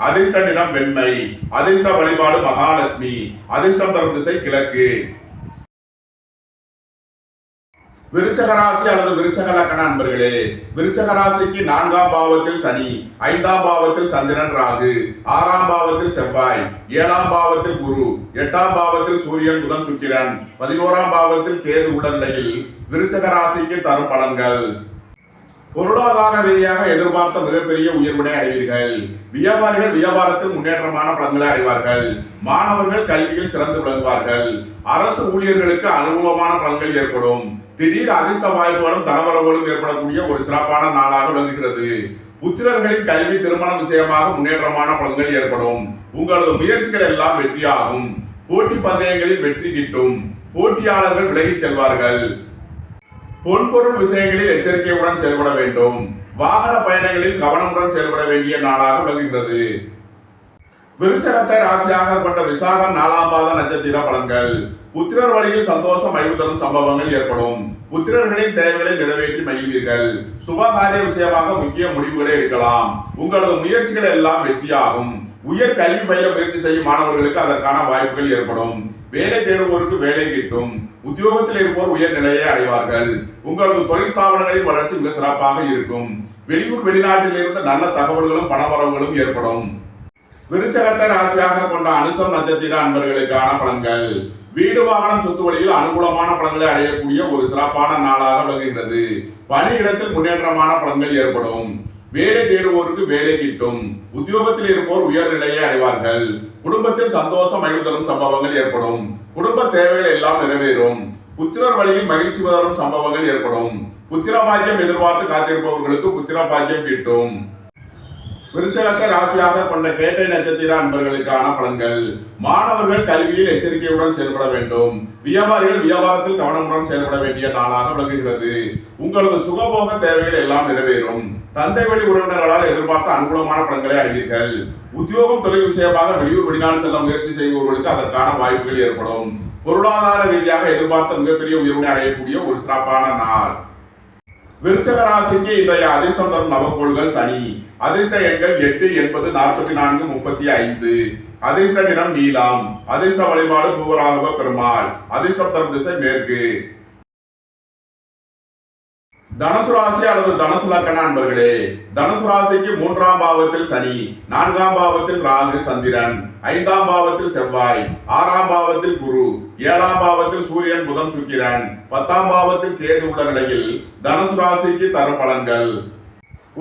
அதிர்ஷ்ட நிறம் வெண்மை. அதிர்ஷ்ட வழிபாடு மகாலட்சுமி. அதிர்ஷ்டம் தரும் திசை கிழக்கு. விருச்சக ராசி அல்லது விருச்சக லக்ன அன்பர்களே, விருச்சக ராசிக்கு 4ஆம் பாவத்தில் சனி, 5ஆம் பாவத்தில் சந்திரன், ராகு, 6ஆம் பாவத்தில் செவ்வாய், 7ஆம் பாவத்தில் குரு, 8ஆம் பாவத்தில் சூரியன், புதன், சுக்கிரன், 11ஆம் பாவத்தில் கேது உள்ள நிலையில் விருச்சக ராசிக்கு தரும் பலன்கள். பொருளாதார ரீதியாக எதிர்பார்த்த மிகப்பெரிய உயர்வினை அடைவீர்கள். வியாபாரிகள் வியாபாரத்தில் முன்னேற்றமான பலன்களை அடைவார்கள். மாணவர்கள் கல்வியில் சிறந்து விளங்குவார்கள். அரசு ஊழியர்களுக்கு அனுகூலமான பலன்கள் ஏற்படும். திடீர் அதிர்ஷ்ட வாய்ப்புகளும் தனவரவுகளும் ஏற்படக்கூடிய ஒரு சிறப்பான நாளாக விளங்குகிறது. புத்திரர்களின் கல்வி திருமண விஷயமாக முன்னேற்றமான பலன்கள் ஏற்படும். உங்களது முயற்சிகள் எல்லாம் வெற்றியாகும். போட்டி பந்தயங்களில் வெற்றி கிட்டும். போட்டியாளர்கள் விலகிச் செல்வார்கள். பொன்பொருள் விஷயங்களில் எச்சரிக்கையுடன் செயல்பட வேண்டும். வாகன பயணங்களில் கவனமுடன் செயல்பட வேண்டிய நாளாக விளங்குகிறது. விருச்சகத்தை ராசியாக கொண்ட விசாகம் 4ஆம் பாத நட்சத்திர பலன்கள். புத்திரர் வழியில் சந்தோஷம் மகிழ்வு தரும் சம்பவங்கள் ஏற்படும். புத்திரர்களின் தேவைகளை நிறைவேற்றி மகிழ்வீர்கள். சுபகாரிய விஷயமாக முக்கிய முடிவுகளை எடுக்கலாம். உங்களது முயற்சிகள் எல்லாம் வெற்றியாகும். உயர் கல்வி பயில முயற்சி செய்யும் மாணவர்களுக்கு அதற்கான வாய்ப்புகள் ஏற்படும். வேலை தேடுவோருக்கு வேலை கிட்டும். உத்தியோகத்தில் இருப்போர் உயர் நிலையை அடைவார்கள். உங்களது தொழில் ஸ்தாபனங்களின் வளர்ச்சி மிக சிறப்பாக இருக்கும். வெளியூர் வெளிநாட்டில் இருந்து நல்ல தகவல்களும் பணவரவுகளும் ஏற்படும். விருச்சகத்தை ராசியாக கொண்ட அனுசம் நட்சத்திர அன்பர்களுக்கான பலன்கள். வீடு வாகனம் சொத்து வழியில் அனுகூலமான பலன்களை அடையக்கூடிய ஒரு சிறப்பான நாளாக விளங்குகிறது. பணியிடத்தில் முன்னேற்றமான பலன்கள் ஏற்படும். வேலை தேடுவோருக்கு வேலை கிட்டும். உத்தியோகத்தில் இருப்போர் உயர் நிலையை அடைவார்கள். குடும்பத்தில் சந்தோஷம் மகிழ்வு தரும் சம்பவங்கள் ஏற்படும். குடும்ப தேவைகள் எல்லாம் நிறைவேறும். புத்திரர் வழியில் மகிழ்ச்சி தரும் சம்பவங்கள் ஏற்படும். புத்திர பாக்கியம் எதிர்பார்த்து காத்திருப்பவர்களுக்கு புத்திர பாக்கியம் கிட்டும். விருச்சகத்தை ராசியாக கொண்ட கேட்டை நட்சத்திர அன்பர்களுக்கான பலன்கள். மாணவர்கள் கல்வியில் எச்சரிக்கையுடன் செயல்பட வேண்டும். வியாபாரிகள் வியாபாரத்தில் கவனமுடன் செயல்பட வேண்டிய நாளாக விளங்குகிறது. உங்களது சுகபோக தேவைகள் எல்லாம் நிறைவேறும். தந்தை வழி உறவினர்களால் எதிர்பார்த்த அனுகூலமான பலன்களை அடைவீர்கள். உத்தியோகம் தொழில் விஷயமாக வெளியூர் வெளிநாடு செல்ல முயற்சி செய்பவர்களுக்கு அதற்கான வாய்ப்புகள் ஏற்படும். பொருளாதார ரீதியாக எதிர்பார்த்த மிகப்பெரிய உயர்வினை அடையக்கூடிய ஒரு சிறப்பான நாள். விருச்சக ராசிக்கு இன்றைய அதிர்ஷ்டம் தரும் நவக்கோள்கள் சனி. அதிர்ஷ்ட எண்கள் 8, 80, 44, 35. அதிர்ஷ்ட நிறம் நீலம். அதிர்ஷ்ட வழிபாடு பூவராகவ பெருமாள். அதிர்ஷ்டம் தரும் திசை மேற்கு. தனுசு ராசி அல்லது தனுசு லக்ன அன்பர்களே, தனுசு ராசிக்கு 3ஆம் பாவத்தில் சனி, 4ஆம் பாவத்தில் ராகு சந்திரன், 5ஆம் பாவத்தில் செவ்வாய், 6ஆம் பாவத்தில் குரு, 7ஆம் பாவத்தில் சூரியன், புதன், சுக்கிரன், 10ஆம் பாவத்தில் கேது உள்ள நிலையில் தனுசு ராசிக்கு தரும் பலன்கள்.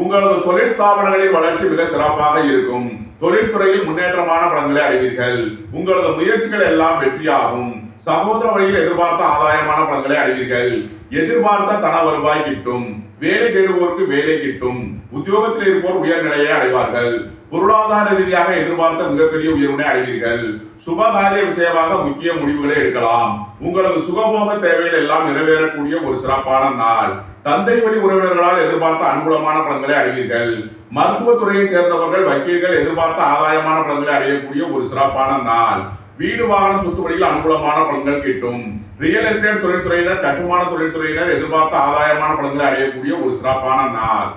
உங்களது தொழில் ஸ்தாபனங்களின் வளர்ச்சி மிக சிறப்பாக இருக்கும். தொழில்துறையில் முன்னேற்றமான பலன்களை அடைவீர்கள். உங்களது முயற்சிகள் எல்லாம் வெற்றியாகும். சகோதர வழியில் எதிர்பார்த்த ஆதாயமான பலன்களை அடைவீர்கள். எதிர்பார்த்த தன வருவாய் கிட்டும். வேலை தேடுவோருக்கு வேலை கிட்டும். உத்தியோகத்தில் இருப்போர் உயர் நிலையை அடைவார்கள். பொருளாதார ரீதியாக எதிர்பார்த்த மிகப்பெரிய உயர்வினை அடைவீர்கள். சுபகாரிய விஷயமாக முக்கிய முடிவுகளை எடுக்கலாம். உங்களது சுகபோக தேவைகள் எல்லாம் நிறைவேறக்கூடிய ஒரு சிறப்பான நாள். தந்தை வழி உறவினர்களால் எதிர்பார்த்த அனுகூலமான பலன்களை அடைவீர்கள். மருத்துவத்துறையை சேர்ந்தவர்கள் வக்கீல்கள் எதிர்பார்த்த ஆதாயமான பலன்களை அடையக்கூடிய ஒரு சிறப்பான நாள். வீடு வாகனம் சொத்து வழியில் அனுகூலமான பலன்கள் கிட்டும். ரியல் எஸ்டேட் தொழில்துறையினர் கட்டுமான தொழில்துறையினர் எதிர்பார்த்த ஆதாயமான பலன்களை அடையக்கூடிய ஒரு சிறப்பான நாள்.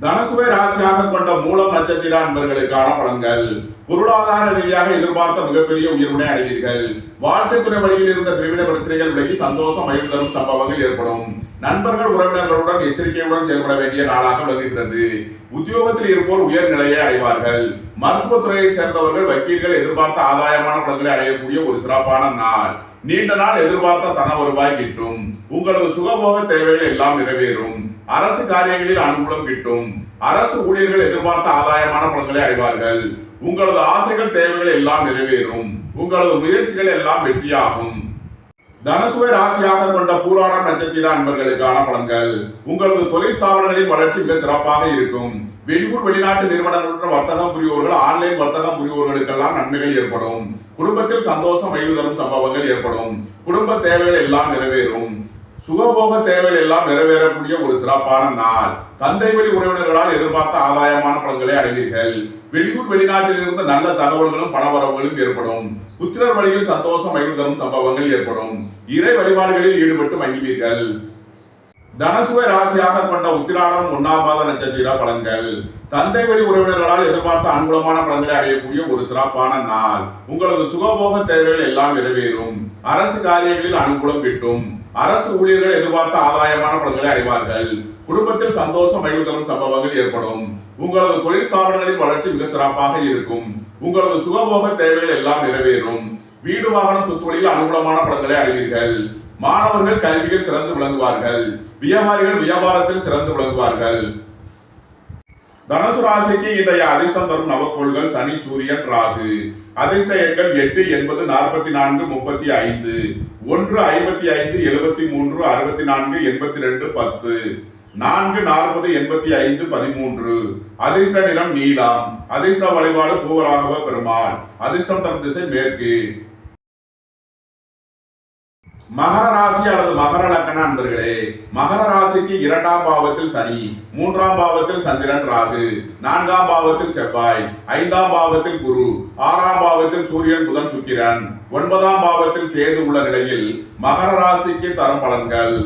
தனுசுவை ராசியாக கொண்ட மூலம் நட்சத்திர அன்பர்களுக்கான பலன்கள். பொருளாதார ரீதியாக எதிர்பார்த்த மிகப்பெரிய உயர்வினை அடைவீர்கள். வாழ்க்கை துறை வழியில் இருந்த பிரிவினை பிரச்சனைகள் விலகி சந்தோஷம் மகிழ்வு தரும் சம்பவங்கள் ஏற்படும். நண்பர்கள் உறவினர்களுடன் எச்சரிக்கையுடன் செயல்பட வேண்டிய நாளாக விளங்குகிறது. உத்தியோகத்தில் இருப்போர் உயர் நிலையை அடைவார்கள். மருத்துவத்துறையை சேர்ந்தவர்கள் வக்கீல்கள் எதிர்பார்த்த ஆதாயமான பலன்களை அடையக்கூடிய ஒரு சிறப்பான நாள். நீண்ட நாள் எதிர்பார்த்த தன வருவாய் கிட்டும். உங்களது சுகபோக தேவைகள் எல்லாம் நிறைவேறும். அரசு காரியங்களில் அனுகூலம் கிட்டும். அரசு ஊழியர்கள் எதிர்பார்த்த ஆதாயமான பலன்களை அடைவார்கள். உங்களது ஆசைகள் தேவைகள் எல்லாம் நிறைவேறும். உங்களது முயற்சிகள் எல்லாம் வெற்றியாகும். தனுசுவை ராசியாக கொண்ட பூராட நட்சத்திர அன்பர்களுக்கான பலன்கள். உங்களது தொழில் ஸ்தாபனங்களின் வளர்ச்சி மிக சிறப்பாக இருக்கும். வெளியூர் வெளிநாட்டு நிறுவனங்களுடன் வர்த்தகம் புரிவோர்கள் ஆன்லைன் வர்த்தகம் புரிவோர்களுக்கெல்லாம் நன்மைகள் ஏற்படும். குடும்பத்தில் சந்தோஷம் மகிழ்வு தரும் சம்பவங்கள் ஏற்படும். குடும்ப தேவைகள் எல்லாம் நிறைவேறும். சுகபோக தேவைகள் எல்லாம் நிறைவேறக்கூடிய ஒரு சிறப்பான நாள். தந்தை வழி உறவினர்களால் எதிர்பார்த்த ஆதாயமான பலன்களை அடைவீர்கள். வெளியூர் வெளிநாட்டில் இருந்து நல்ல தகவல்களும் பணவரவுகளும் ஏற்படும். புத்திரர் வழியில் சந்தோஷம் மகிழ்வு தரும் சம்பவங்கள் ஏற்படும். இறை வழிபாடுகளில் ஈடுபட்டு மகிழ்வீர்கள். தனசுவை ராசியாக கொண்ட உத்திராடம் 1ஆம் பாத நட்சத்திர பலன்கள். தந்தை வழி உறவினர்களால் எதிர்பார்த்த அனுகூலமான பலன்களை அடையக்கூடிய ஒரு சிறப்பான நாள். உங்களது சுகபோக தேவைகள் எல்லாம் நிறைவேறும். அரசு காரியங்களில் அனுகூலம் கிட்டும். அரசு ஊழியர்கள் எதிர்பார்த்த ஆதாயமான பலன்களை அடைவார்கள். குடும்பத்தில் சந்தோஷம் மகிழ்வு தரும் சம்பவங்கள் ஏற்படும். உங்களது தொழில் ஸ்தாபனங்களின் வளர்ச்சி மிக சிறப்பாக இருக்கும். உங்களது சுகபோக தேவைகள் எல்லாம் நிறைவேறும். வீடு வாகனம் சொத்து வழியில் அனுகூலமான பலன்களை அடைவீர்கள். மாணவர்கள் கல்வியில் சிறந்து விளங்குவார்கள். வியாபாரிகள் வியாபாரத்தில் சிறந்து விளங்குவார்கள். தனுசு ராசிக்கு இன்றைய அதிர்ஷ்டம் தரும் நவக்கோள்கள் சனி, சூரியன், ராகு. அதிர்ஷ்ட எண்கள் 8, 80, 44, 35, 1, 55, 73, 64, 82, 10, 4, 40, 85, 13. அதிர்ஷ்ட நிறம் நீலம். அதிர்ஷ்ட வழிபாடு பூவராகவ பெருமாள். அதிர்ஷ்டம் தரும் திசை மேற்கு. மகர ராசி அல்லது மகர லக்ன அன்பர்களே, மகர ராசிக்கு 2ஆம் பாவத்தில் சனி, 3ஆம் பாவத்தில் சந்திரன், ராகு, 4ஆம் பாவத்தில் செவ்வாய், 5ஆம் பாவத்தில் குரு, 6ஆம் பாவத்தில் சூரியன், புதன், சுக்கிரன், 9ஆம் பாவத்தில் கேது உள்ள நிலையில் மகர ராசிக்கு தரும் பலன்கள்.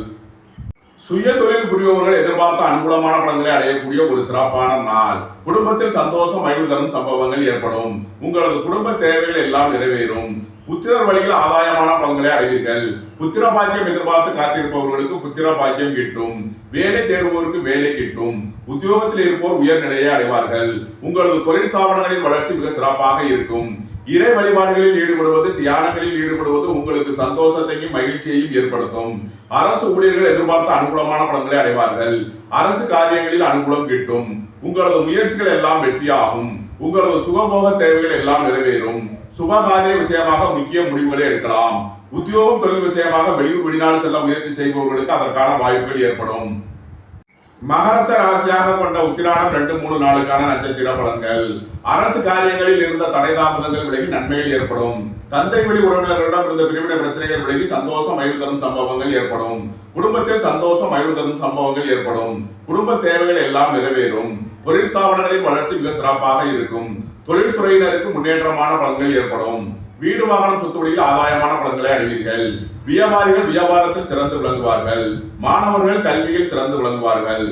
சுய தொழில் புரிபவர்கள் எதிர்பார்த்த அனுகூலமான பலன்களை அடையக்கூடிய ஒரு சிறப்பான நாள். குடும்பத்தில் சந்தோஷம் மகிழ்வு தரும் சம்பவங்கள் ஏற்படும். உங்களது குடும்ப தேவைகள் எல்லாம் நிறைவேறும். புத்திரர் வழியில் ஆதாயமான பலன்களை அடைவீர்கள். புத்திர பாக்கியம் எதிர்பார்த்து காத்திருப்பவர்களுக்கு புத்திர பாக்கியம் கிட்டும். வேலை தேடுவோருக்கு வேலை கிட்டும். உத்தியோகத்தில் இருப்போர் உயர்நிலையை அடைவார்கள். உங்களது தொழில் ஸ்தாபனங்களின் வளர்ச்சி மிக சிறப்பாக இருக்கும். இறை வழிபாடுகளில் ஈடுபடுவது, தியானங்களில் ஈடுபடுவது உங்களுக்கு சந்தோஷத்தையும் மகிழ்ச்சியையும் ஏற்படுத்தும். அரசு ஊழியர்கள் எதிர்பார்த்த அனுகூலமான பலன்களை அடைவார்கள். அரசு காரியங்களில் அனுகூலம் கிட்டும். உங்களது முயற்சிகள் எல்லாம் வெற்றியாகும். உங்களது சுகபோக தேவைகள் எல்லாம் நிறைவேறும். சுபகாரிய விஷயமாக முக்கிய முடிவுகளை எடுக்கலாம். உத்தியோகம் தொழில் விஷயமாக வெளியூர் வெளிநாடு செல்ல முயற்சி செய்பவர்களுக்கு அதற்கான வாய்ப்புகள் ஏற்படும். மகரத்த ராசியாக கொண்ட உத்திராடம் 2, 3, 4க்கான நட்சத்திர பலன்கள். அரசு காரியங்களில் இருந்த தடை தாமதங்கள் விலகி நன்மைகள் ஏற்படும். தந்தை வழி உறவினர்களிடம் இருந்த பிரிவினை பிரச்சனைகள் விலகி சந்தோஷம் மகிழ்வு தரும் சம்பவங்கள் ஏற்படும். குடும்பத்தில் சந்தோஷம் மகிழ்வு தரும் சம்பவங்கள் ஏற்படும். குடும்ப தேவைகள் எல்லாம் நிறைவேறும். தொழில் ஸ்தாபனங்களின் வளர்ச்சி மிக சிறப்பாக இருக்கும். தொழில்துறையினருக்கு முன்னேற்றமான பலன்கள் ஏற்படும். வீடு வாகனம் சொத்து வழியில் ஆதாயமான பலன்களை அடைவீர்கள். வியாபாரிகள் வியாபாரத்தில் சிறந்து விளங்குவார்கள். மாணவர்கள் கல்வியில் சிறந்து விளங்குவார்கள்.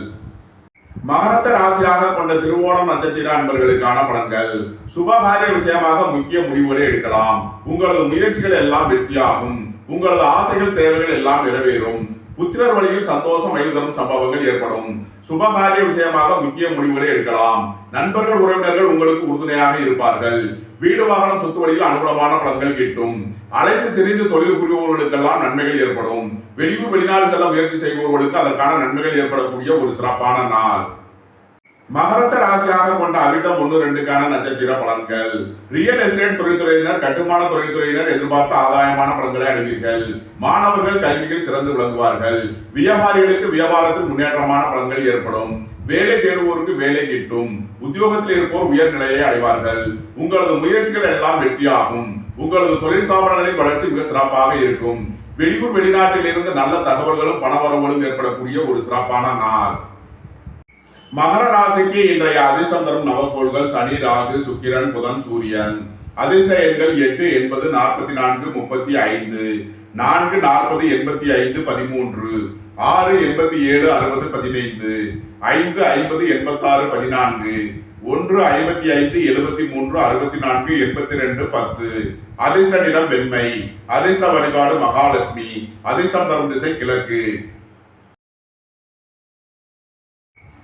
மகரத்த ராசியாக கொண்ட திருவோணம் நட்சத்திர அன்பர்களுக்கான பலன்கள். சுபகாரிய விஷயமாக முக்கிய முடிவுகளை எடுக்கலாம். உங்களது முயற்சிகள் எல்லாம் வெற்றியாகும். உங்களது ஆசைகள் தேவைகள் எல்லாம் நிறைவேறும். புத்திரர் வழியில் சந்தோஷம் மகிழ்வு தரும் சம்பவங்கள் ஏற்படும். சுபகாரிய விஷயமாக முக்கிய முடிவுகளை எடுக்கலாம். நண்பர்கள் உறவினர்கள் உங்களுக்கு உறுதுணையாக இருப்பார்கள். வீடு வாகனம் சொத்து வழியில் அனுகூலமான பலன்கள் கிட்டும். அழைத்து தெரிந்து தொழில் புரிபவர்களுக்கெல்லாம் நன்மைகள் ஏற்படும். வெளியூர் வெளிநாடு செல்ல முயற்சி செய்பவர்களுக்கு அதற்கான நன்மைகள் ஏற்படக்கூடிய ஒரு சிறப்பான நாள். மகரத்த ராசியாக கொண்ட அவிட்டம் 1, 2க்கான நட்சத்திர பலன்கள். ரியல் எஸ்டேட் தொழில்துறையினர், கட்டுமான தொழில்துறையினர் எதிர்பார்த்த ஆதாயமான பலன்களை அடைவீர்கள். மாணவர்கள் கல்வியில் சிறந்து விளங்குவார்கள். வியாபாரிகளுக்கு வியாபாரத்தில் முன்னேற்றமான பலன்கள் ஏற்படும். வேலை தேடுவோருக்கு வேலை கிட்டும். உத்தியோகத்தில் இருப்போர் உயர்நிலையை அடைவார்கள். உங்களது முயற்சிகள் எல்லாம் வெற்றியாகும். உங்களது தொழில் ஸ்தாபனங்களின் வளர்ச்சி மிக சிறப்பாக இருக்கும். வெளியூர் வெளிநாட்டில் இருந்து நல்ல தகவல்களும் பணவரவுகளும் ஏற்படக்கூடிய ஒரு சிறப்பான நாள். மகர ராசிக்கு இன்றைய அதிர்ஷ்டம் தரும் நவக்கோள்கள் சனி, ராகு, சுக்கிரன், புதன், சூரியன். அதிர்ஷ்ட எண்கள் 8, 80, 44, 35, 4, 40, 85, 13, 6, 87, 60, 15, 5, 50, 86, 14, 1, 55, 73, 64, 82, 10. அதிர்ஷ்ட நிறம் வெண்மை. அதிர்ஷ்ட வழிபாடு மகாலட்சுமி. அதிர்ஷ்டம் தரும் திசை கிழக்கு.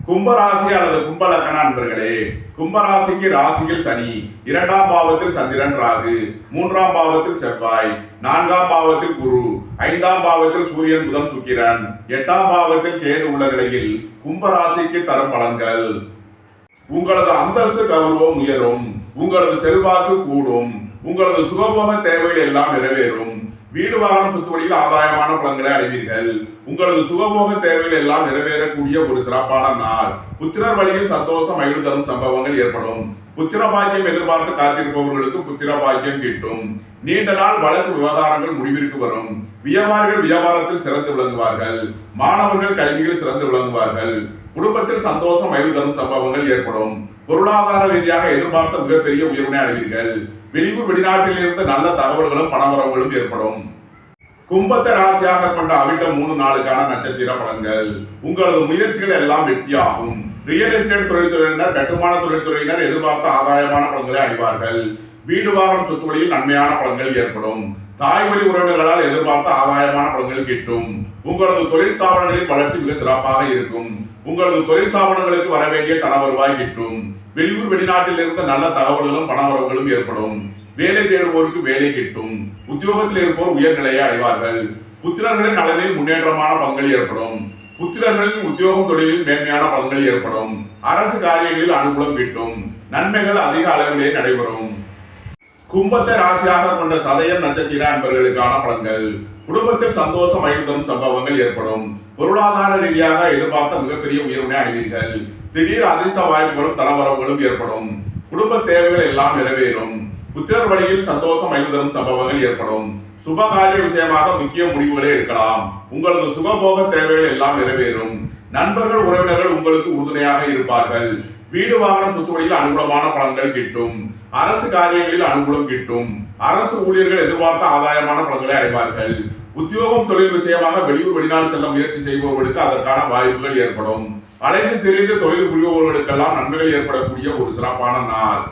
கும்பராசி அல்லது கும்பலக்கண அன்பர்களே, கும்பராசிக்கு ராசியில் சனி, 2ஆம் பாவத்தில் சந்திரன், ராகு, 3ஆம் பாவத்தில் செவ்வாய், 4ஆம் பாவத்தில் குரு, 5ஆம் பாவத்தில் சூரியன், புதன், சுக்கிரன், 8ஆம் பாவத்தில் கேது உள்ள நிலையில் கும்பராசிக்கு தரும் பலன்கள். உங்களது அந்தஸ்து கௌரவம் உயரும். உங்களது செல்வாக்கு கூடும். உங்களது சுகபோக தேவைகள் எல்லாம் நிறைவேறும். வீடு வாகனம் சொத்து வழியில் ஆதாயமான பலன்களை அடைவீர்கள். உங்களது சுகபோக தேவைகள் எல்லாம் நிறைவேறக்கூடிய ஒரு சிறப்பான நாள். புத்திரர் வழியில் சந்தோஷம் மகிழ்வு தரும் சம்பவங்கள் ஏற்படும். புத்திர பாக்கியம் எதிர்பார்த்து காத்திருப்பவர்களுக்கு புத்திர பாக்கியம் கிட்டும். நீண்ட நாள் வழக்கு விவகாரங்கள் முடிவிற்கு வரும். வியாபாரிகள் வியாபாரத்தில் சிறந்து விளங்குவார்கள். மாணவர்கள் கல்வியில் சிறந்து விளங்குவார்கள். குடும்பத்தில் சந்தோஷம் மகிழ்வு தரும் சம்பவங்கள் ஏற்படும். பொருளாதார ரீதியாக எதிர்பார்த்த மிகப்பெரிய உயர்வினை அடைவீர்கள். வெளியூர் வெளிநாட்டில் இருந்து நல்ல தகவல்களும் பணவரவுகளும் ஏற்படும். கும்பத்தை ராசியாக கொண்ட அவிட்டம் 3 நாளுக்கான நட்சத்திர பலன்கள். உங்களது முயற்சிகள் எல்லாம் வெற்றியாகும். ரியல் எஸ்டேட் தொழில்துறையினர், கட்டுமான தொழில்துறையினர் எதிர்பார்த்த ஆதாயமான பலன்களை அடைவார்கள். வீடு வாகனம் சொத்து வழியில் நன்மையான பலன்கள் ஏற்படும். தாய் வழி உறவினர்களால் எதிர்பார்த்த ஆதாயமான பலன்கள் கிட்டும். உங்களது தொழில் ஸ்தாபனங்களின் வளர்ச்சி மிக சிறப்பாக இருக்கும். உங்களது தொழில் ஸ்தாபனங்களுக்கு வர வேண்டிய தன வருவாய் கிட்டும். வெளியூர் வெளிநாட்டில் இருந்து நல்ல தகவல்களும் பணவரவுகளும் ஏற்படும். வேலை தேடுவோருக்கு வேலை கிட்டும். உத்தியோகத்தில் இருப்போர் உயர்நிலையை அடைவார்கள். புத்திரர்களின் நலனில் முன்னேற்றமான பலன்கள் ஏற்படும். புத்திரர்களின் உத்தியோகம் தொழிலில் மேன்மையான பலன்கள் ஏற்படும். அரசு காரியங்களில் அனுகூலம் கிட்டும். நன்மைகள் அதிக அளவிலே நடைபெறும். கும்பத்தை ராசியாக கொண்ட சதயம் நட்சத்திர அன்பர்களுக்கான பலன்கள். குடும்பத்தில் சந்தோஷம் மகிழ்வு தரும் சம்பவங்கள் ஏற்படும். பொருளாதார ரீதியாக எதிர்பார்த்த மிகப்பெரிய உயர்வினை அடைவீர்கள். திடீர் அதிர்ஷ்ட வாய்ப்புகளும் தனவரவுகளும் ஏற்படும். குடும்ப தேவைகள் எல்லாம் நிறைவேறும். புத்திரர் வழியில் சந்தோஷம் மகிழ்வு தரும் சம்பவங்கள் ஏற்படும். சுபகாரிய விஷயமாக முக்கிய முடிவுகளை எடுக்கலாம். உங்களது சுகபோக தேவைகள் எல்லாம் நிறைவேறும். நண்பர்கள் உறவினர்கள் உங்களுக்கு உறுதுணையாக இருப்பார்கள். வீடு வாகனம் சொத்து வழியில் அனுகூலமான பலன்கள் கிட்டும். அரசு காரியங்களில் அனுகூலம் கிட்டும். அரசு ஊழியர்கள் எதிர்பார்த்த ஆதாயமான பலன்களை அடைவார்கள். உத்தியோகம் தொழில் விஷயமாக வெளியூர் வெளிநாடு செல்ல முயற்சி செய்பவர்களுக்கு அதற்கான வாய்ப்புகள் ஏற்படும். அலைந்து திரிந்து தொழில் புரிபவர்களுக்கெல்லாம் நன்மைகள் ஏற்படக்கூடிய ஒரு சிறப்பான நாள்.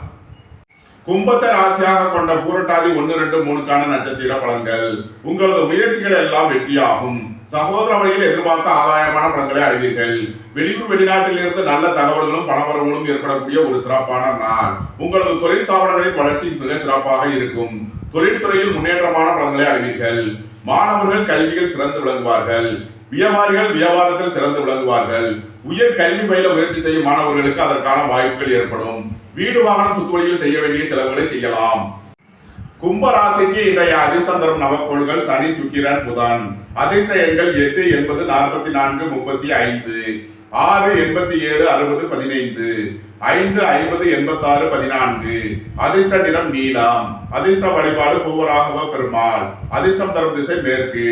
கும்பத்தை ராசியாக கொண்ட பூரட்டாதி 1, 2, 3க்கான நட்சத்திர பலன்கள். உங்களது முயற்சிகள் எல்லாம் வெற்றியாகும். சகோதர வழியில் எதிர்பார்த்த ஆதாயமான பலன்களை அடைவீர்கள். வெளியூர் வெளிநாட்டில் இருந்து நல்ல தகவல்களும் பணவரவுகளும் ஏற்படக்கூடிய ஒரு சிறப்பான நாள். உங்களது தொழில் ஸ்தாபனங்களின் வளர்ச்சி மிக சிறப்பாக இருக்கும். தொழில்துறையில் முன்னேற்றமான பலன்களை அடைவீர்கள். மாணவர்கள் கல்வியில் சிறந்து விளங்குவார்கள். வியாபாரிகள் வியாபாரத்தில் சிறந்து விளங்குவார்கள். உயர் கல்வி பயில முயற்சி செய்யும் மாணவர்களுக்கு அதற்கான வாய்ப்புகள் ஏற்படும். வீடு வாகனம் சொத்து வழியில் செய்ய வேண்டிய செலவுகளை செய்யலாம். கும்ப ராசிக்கு இன்றைய அதிர்ஷ்டம் தரும் நவக்கோள்கள் சனி, சுக்கிரன், புதன். அதிர்ஷ்ட எண்கள் 8, 80, 44, 35, 6, 87, 60, 15, 5, 50, 86, 14. அதிர்ஷ்ட நிறம் நீலம். அதிர்ஷ்ட வழிபாடு பூவராகவ பெருமாள். அதிர்ஷ்டம் தரும் திசை மேற்கு.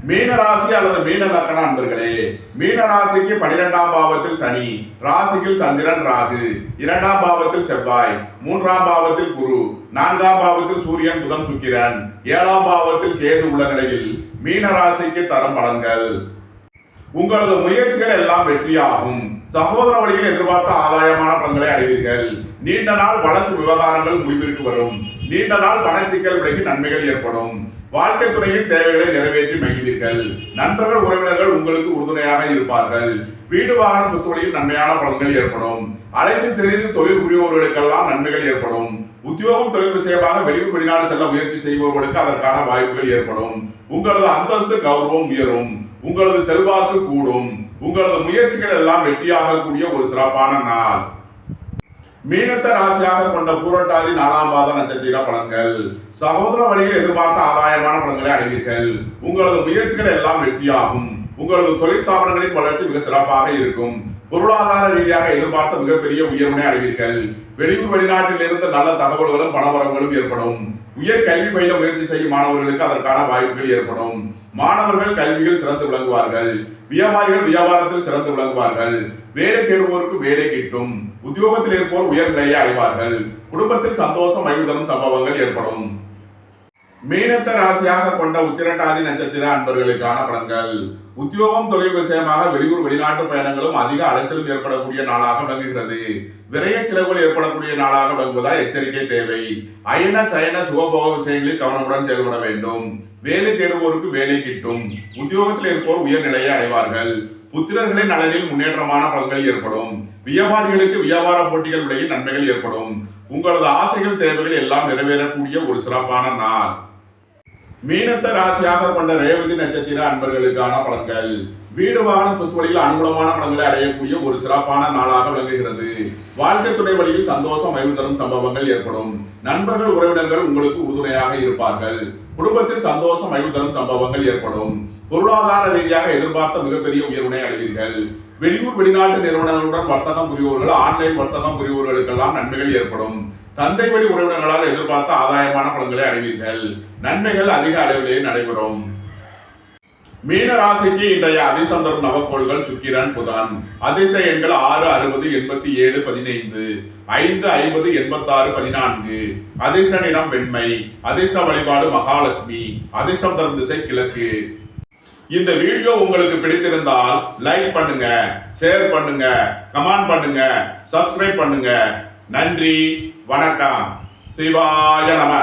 மீன ராசி அல்லது மீன லக்கண அன்பர்களே, மீன ராசிக்கு 12ஆம் பாவத்தில் சனி, ராசியில் சந்திரன், ராகு, 2ஆம் பாவத்தில் செவ்வாய், 3ஆம் பாவத்தில் குரு, 4ஆம் பாவத்தில் சூரியன், புதன், சுக்கிரன், 7ஆம் பாவத்தில் கேது உள்ள நிலையில் மீன ராசிக்கு தரும் பலன்கள். உங்களது முயற்சிகள் எல்லாம் வெற்றியாகும். சகோதர வழியில் எதிர்பார்த்த ஆதாயமான பலன்களை அடைவீர்கள். நீண்ட நாள் வழக்கு விவகாரங்கள் முடிவிற்கு வரும். நீண்ட நாள் பண சிக்கல் விலகி நன்மைகள் ஏற்படும். வாழ்க்கை துணையின் தேவைகளை நிறைவேற்றி மகிழ்வீர்கள். நண்பர்கள் உறவினர்கள் உங்களுக்கு உறுதுணையாக இருப்பார்கள். வீடு வாகனம் சொத்து வழியில் நன்மையான பலன்கள் ஏற்படும். அலைந்து தெரிந்து தொழில் புரிபவர்களுக்கெல்லாம் நன்மைகள் ஏற்படும். உத்தியோகம் தொழில் விஷயமாக வெளியூர் வெளிநாடு செல்ல முயற்சி செய்பவர்களுக்கு அதற்கான வாய்ப்புகள் ஏற்படும். உங்களது அந்தஸ்து கௌரவம் உயரும். உங்களது செல்வாக்கு கூடும். உங்களது முயற்சிகள் எல்லாம் வெற்றியாக கூடிய ஒரு சிறப்பான நாள். மீனத்தை ராசியாக கொண்ட பூரட்டாதி 4ஆம் பாத நட்சத்திர பலன்கள். சகோதர வழியில் எதிர்பார்த்த ஆதாயமான பலன்களை அடைவீர்கள். உங்களது முயற்சிகள் எல்லாம் வெற்றியாகும். உங்களது தொழில் ஸ்தாபனங்களின் வளர்ச்சி மிக சிறப்பாக இருக்கும். பொருளாதார ரீதியாக எதிர்பார்த்த மிகப்பெரிய உயர்வினை அடைவீர்கள். வெளியூர் வெளிநாட்டில் இருந்து நல்ல தகவல்களும் பணவரவுகளும் ஏற்படும். உயர் கல்வி பயில முயற்சி செய்யும் மாணவர்களுக்கு அதற்கான வாய்ப்புகள் ஏற்படும். மாணவர்கள் கல்வியில் சிறந்து விளங்குவார்கள். வியாபாரிகள் வியாபாரத்தில் சிறந்து விளங்குவார்கள். வேலை தேடுவோருக்கு வேலை கிட்டும். உத்தியோகத்தில் இருப்போர் உயர்நிலையை அடைவார்கள். குடும்பத்தில் சந்தோஷம் மகிழ்வு தரும் சம்பவங்கள் ஏற்படும். மீனத்தை ராசியாக கொண்ட உத்திரட்டாதி நட்சத்திர அன்பர்களுக்கான பலன்கள். உத்தியோகம் தொழில் விஷயமாக வெளியூர் வெளிநாட்டு பயணங்களும் அதிக அலைச்சலும் ஏற்படக்கூடிய நாளாக விளங்குகிறது. விரைய செலவுகள் ஏற்படக்கூடிய நாளாக விளங்குவதால் எச்சரிக்கை தேவை. அயன சயன சுகபோக விஷயங்களில் கவனமுடன் செயல்பட வேண்டும். வேலை தேடுவோருக்கு வேலை கிட்டும். உத்தியோகத்தில் இருப்போர் உயர்நிலையை அடைவார்கள். புத்திரர்களின் நலனில் முன்னேற்றமான பலன்கள் ஏற்படும். வியாபாரிகளுக்கு வியாபார போட்டிகள் விலையில் நன்மைகள் ஏற்படும். உங்களது ஆசைகள் தேவைகள் எல்லாம் நிறைவேறக்கூடிய ஒரு சிறப்பான நாள். மீனத்தை ராசியாக கொண்ட ரேவதி நட்சத்திர அன்பர்களுக்கான பலன்கள். வீடு வாகனம் சொத்து வழியில் அனுகூலமான பலன்களை அடையக்கூடிய ஒரு சிறப்பான நாளாக விளங்குகிறது. வாழ்க்கை துணை வழியில் சந்தோஷம் மகிழ்வு தரும் சம்பவங்கள் ஏற்படும். நண்பர்கள் உறவினர்கள் உங்களுக்கு உறுதுணையாக இருப்பார்கள். குடும்பத்தில் சந்தோஷம் மகிழ்வு தரும் சம்பவங்கள் ஏற்படும். பொருளாதார ரீதியாக எதிர்பார்த்த மிகப்பெரிய உயர்வினை அடைவீர்கள். வெளியூர் வெளிநாட்டு நிறுவனங்களுடன் வர்த்தகம் புரிவோர்கள் ஆன்லைன் வர்த்தகம் புரிவோர்களுக்கெல்லாம் நன்மைகள் ஏற்படும். தந்தை வழி உறவினர்களால் எதிர்பார்த்த ஆதாயமான பலன்களை அடைவீர்கள். நன்மைகள் அதிக அளவிலேயே நடைபெறும். மீன ராசிக்கு இன்றைய அதிர்ஷ்டம் தரும் நவக்கோள்கள் சுக்கிரன், புதன். அதிர்ஷ்ட எண்கள் 6, 60, 87, 15, 5, 50, 86, 14. அதிர்ஷ்ட நிறம் வெண்மை. அதிர்ஷ்ட வழிபாடு மகாலட்சுமி. அதிர்ஷ்டம் தரும் திசை கிழக்கு. இந்த வீடியோ உங்களுக்கு பிடித்திருந்தால் லைக் பண்ணுங்க, ஷேர் பண்ணுங்க, கமெண்ட் பண்ணுங்க, சப்ஸ்கிரைப் பண்ணுங்க. நன்றி, வணக்கம். சிவாய நம.